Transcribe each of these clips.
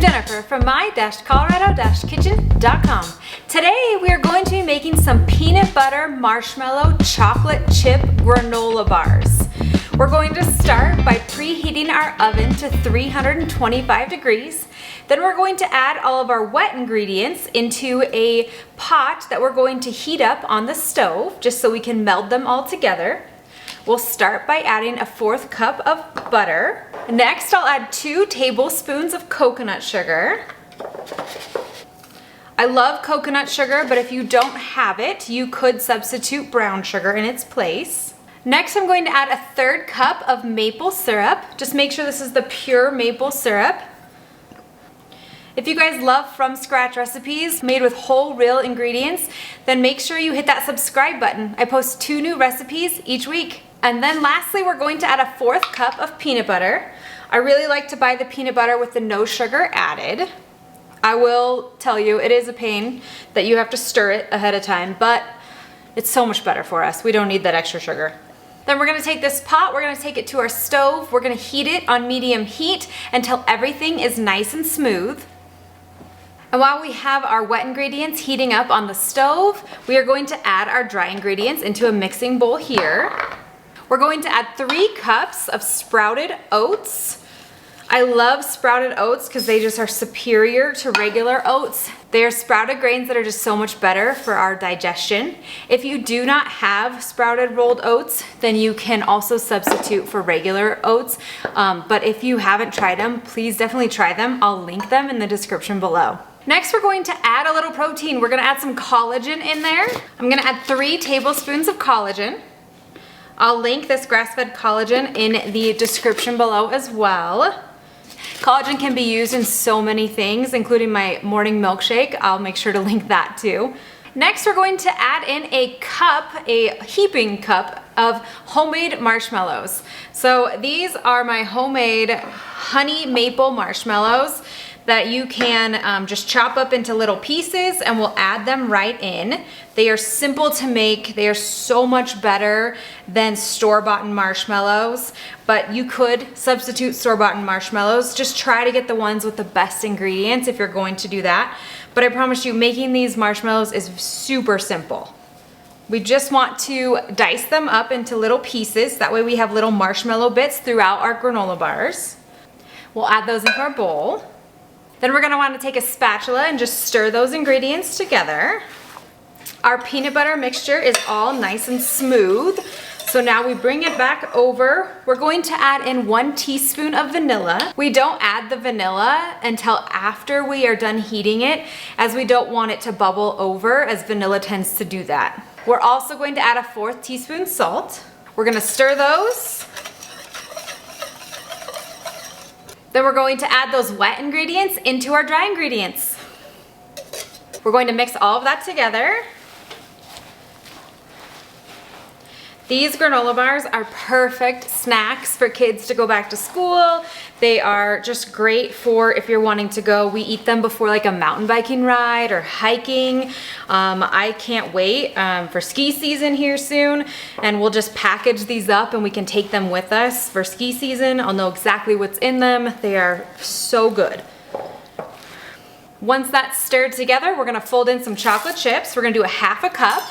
Jennifer from my-colorado-kitchen.com. Today we are going to be making some peanut butter marshmallow chocolate chip granola bars. We're going to start by preheating our oven to 325 degrees. Then we're going to add all of our wet ingredients into a pot that we're going to heat up on the stove just so we can meld them all together. We'll start by adding a 1/4 cup of butter. Next, I'll add 2 tablespoons of coconut sugar. I love coconut sugar, but if you don't have it, you could substitute brown sugar in its place. Next, I'm going to add a 1/3 cup of maple syrup. Just make sure this is the pure maple syrup. If you guys love from scratch recipes made with whole real ingredients, then make sure you hit that subscribe button. I post 2 new recipes each week. And then lastly, we're going to add a 1/4 cup of peanut butter. I really like to buy the peanut butter with the no sugar added. I will tell you, it is a pain that you have to stir it ahead of time, but it's so much better for us. We don't need that extra sugar. Then we're gonna take this pot, we're gonna take it to our stove, we're gonna heat it on medium heat until everything is nice and smooth. And while we have our wet ingredients heating up on the stove, we are going to add our dry ingredients into a mixing bowl here. We're going to add 3 cups of sprouted oats. I love sprouted oats because they just are superior to regular oats. They are sprouted grains that are just so much better for our digestion. If you do not have sprouted rolled oats, then you can also substitute for regular oats. But if you haven't tried them, please definitely try them. I'll link them in the description below. Next, we're going to add a little protein. We're gonna add some collagen in there. I'm gonna add 3 tablespoons of collagen. I'll link this grass-fed collagen in the description below as well. Collagen can be used in so many things, including my morning milkshake. I'll make sure to link that too. Next, we're going to add in a heaping cup of homemade marshmallows. So these are my homemade honey maple marshmallows that you can just chop up into little pieces, and we'll add them right in. They are simple to make. They are so much better than store-bought marshmallows, but you could substitute store-bought marshmallows. Just try to get the ones with the best ingredients if you're going to do that. But I promise you, making these marshmallows is super simple. We just want to dice them up into little pieces. That way we have little marshmallow bits throughout our granola bars. We'll add those into our bowl. Then we're gonna wanna take a spatula and just stir those ingredients together. Our peanut butter mixture is all nice and smooth. So now we bring it back over. We're going to add in 1 teaspoon of vanilla. We don't add the vanilla until after we are done heating it, as we don't want it to bubble over, as vanilla tends to do that. We're also going to add a 1/4 teaspoon salt. We're gonna stir those. Then we're going to add those wet ingredients into our dry ingredients. We're going to mix all of that together. These granola bars are perfect snacks for kids to go back to school. They are just great for if you're wanting to go. We eat them before like a mountain biking ride or hiking. I can't wait for ski season here soon, and we'll just package these up and we can take them with us for ski season. I'll know exactly what's in them. They are so good. Once that's stirred together, we're gonna fold in some chocolate chips. We're gonna do a 1/2 cup.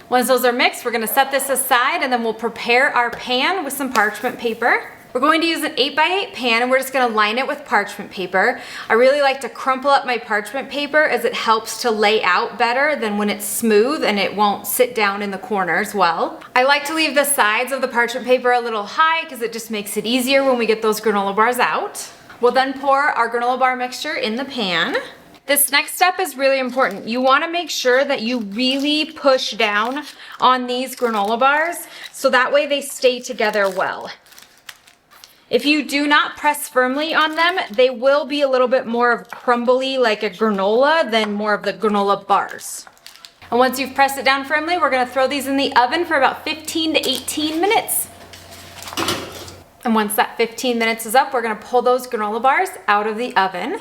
Once those are mixed, we're gonna set this aside, and then we'll prepare our pan with some parchment paper. We're going to use an 8x8 pan, and we're just gonna line it with parchment paper. I really like to crumple up my parchment paper, as it helps to lay out better than when it's smooth, and it won't sit down in the corners well. I like to leave the sides of the parchment paper a little high because it just makes it easier when we get those granola bars out. We'll then pour our granola bar mixture in the pan. This next step is really important. You wanna make sure that you really push down on these granola bars so that way they stay together well. If you do not press firmly on them, they will be a little bit more of crumbly like a granola than more of the granola bars. And once you've pressed it down firmly, we're gonna throw these in the oven for about 15 to 18 minutes. And once that 15 minutes is up, we're gonna pull those granola bars out of the oven.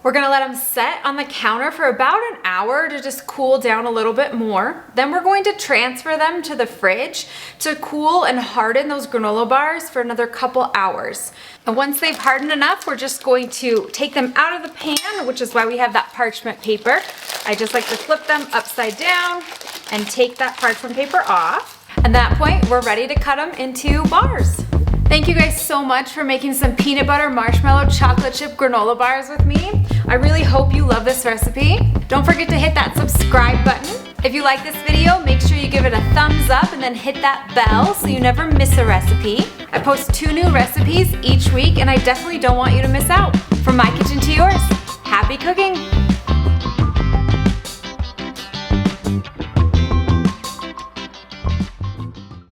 We're gonna let them set on the counter for about an hour to just cool down a little bit more. Then we're going to transfer them to the fridge to cool and harden those granola bars for another couple hours. And once they've hardened enough, we're just going to take them out of the pan, which is why we have that parchment paper. I just like to flip them upside down and take that parchment paper off. At that point, we're ready to cut them into bars. Thank you guys so much for making some peanut butter marshmallow chocolate chip granola bars with me. I really hope you love this recipe. Don't forget to hit that subscribe button. If you like this video, make sure you give it a thumbs up and then hit that bell so you never miss a recipe. I post 2 new recipes each week and I definitely don't want you to miss out. From my kitchen to yours, happy cooking!